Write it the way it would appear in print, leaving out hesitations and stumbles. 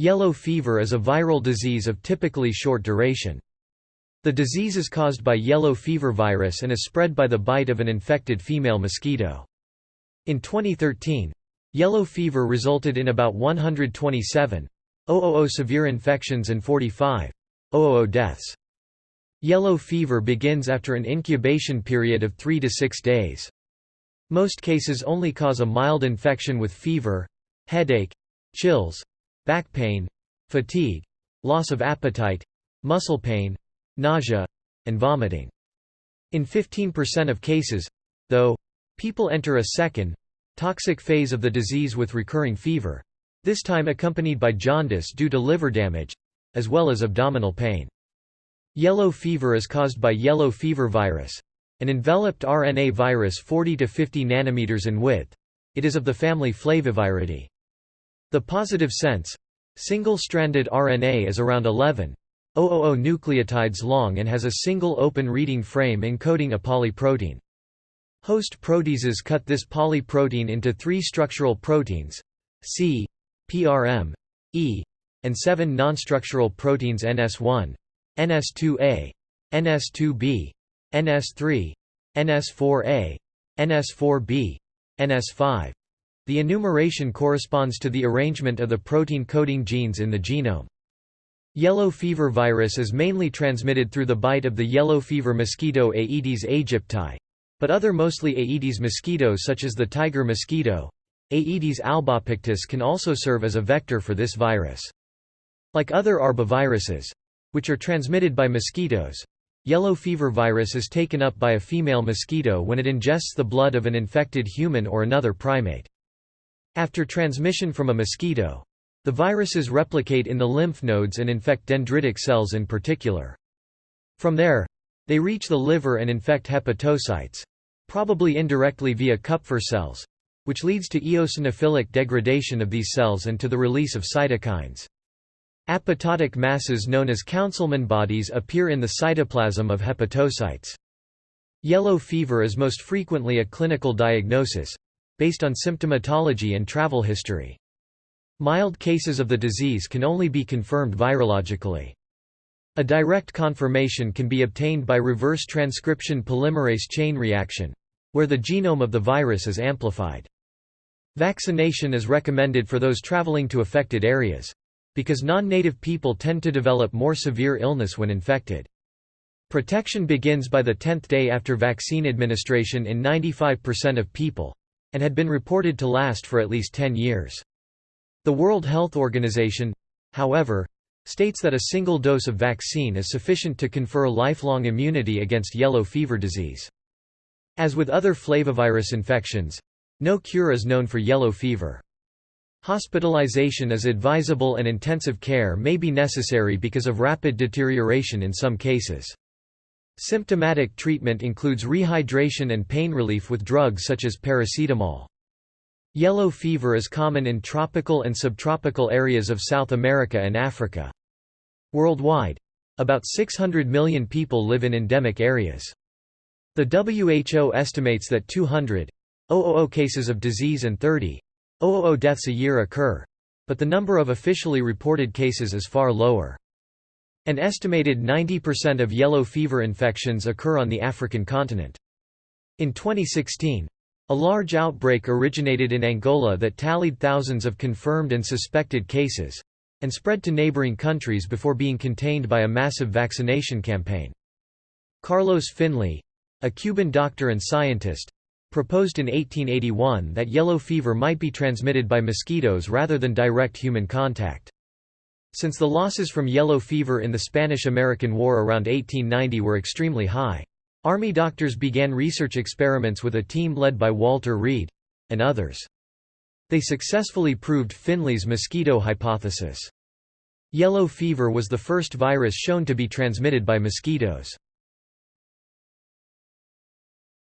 Yellow fever is a viral disease of typically short duration. The disease is caused by yellow fever virus and is spread by the bite of an infected female mosquito. In 2013, yellow fever resulted in about 127,000 severe infections and 45,000 deaths. Yellow fever begins after an incubation period of 3 to 6 days. Most cases only cause a mild infection with fever, headache, chills, back pain, fatigue, loss of appetite, muscle pain, nausea, and vomiting. In 15% of cases, though, people enter a second, toxic phase of the disease with recurring fever, this time accompanied by jaundice due to liver damage, as well as abdominal pain. Yellow fever is caused by yellow fever virus, an enveloped RNA virus 40 to 50 nanometers in width. It is of the family Flaviviridae. The positive sense, single-stranded RNA is around 11,000 nucleotides long and has a single open reading frame encoding a polyprotein. Host proteases cut this polyprotein into 3 structural proteins, C, PRM, E, and 7 non-structural proteins NS1, NS2A, NS2B, NS3, NS4A, NS4B, NS5. The enumeration corresponds to the arrangement of the protein-coding genes in the genome. Yellow fever virus is mainly transmitted through the bite of the yellow fever mosquito Aedes aegypti, but other mostly Aedes mosquitoes such as the tiger mosquito, Aedes albopictus, can also serve as a vector for this virus. Like other arboviruses, which are transmitted by mosquitoes, yellow fever virus is taken up by a female mosquito when it ingests the blood of an infected human or another primate. After transmission from a mosquito, the viruses replicate in the lymph nodes and infect dendritic cells in particular. From there, they reach the liver and infect hepatocytes, probably indirectly via Kupffer cells, which leads to eosinophilic degradation of these cells and to the release of cytokines. Apoptotic masses known as Councilman bodies appear in the cytoplasm of hepatocytes. Yellow fever is most frequently a clinical diagnosis, based on symptomatology and travel history. Mild cases of the disease can only be confirmed virologically. A direct confirmation can be obtained by reverse transcription polymerase chain reaction, where the genome of the virus is amplified. Vaccination is recommended for those traveling to affected areas, because non-native people tend to develop more severe illness when infected. Protection begins by the 10th day after vaccine administration in 95% of people, and had been reported to last for at least 10 years. The World Health Organization, however, states that a single dose of vaccine is sufficient to confer lifelong immunity against yellow fever disease. As with other flavivirus infections, no cure is known for yellow fever. Hospitalization is advisable and intensive care may be necessary because of rapid deterioration in some cases. Symptomatic treatment includes rehydration and pain relief with drugs such as paracetamol. Yellow fever is common in tropical and subtropical areas of South America and Africa. Worldwide, about 600 million people live in endemic areas. The WHO estimates that 200,000 cases of disease and 30,000 deaths a year occur, but the number of officially reported cases is far lower. An estimated 90% of yellow fever infections occur on the African continent. In 2016, a large outbreak originated in Angola that tallied thousands of confirmed and suspected cases, and spread to neighboring countries before being contained by a massive vaccination campaign. Carlos Finley, a Cuban doctor and scientist, proposed in 1881 that yellow fever might be transmitted by mosquitoes rather than direct human contact. Since the losses from yellow fever in the Spanish–American War around 1890 were extremely high, Army doctors began research experiments with a team led by Walter Reed and others. They successfully proved Finley's mosquito hypothesis. Yellow fever was the first virus shown to be transmitted by mosquitoes.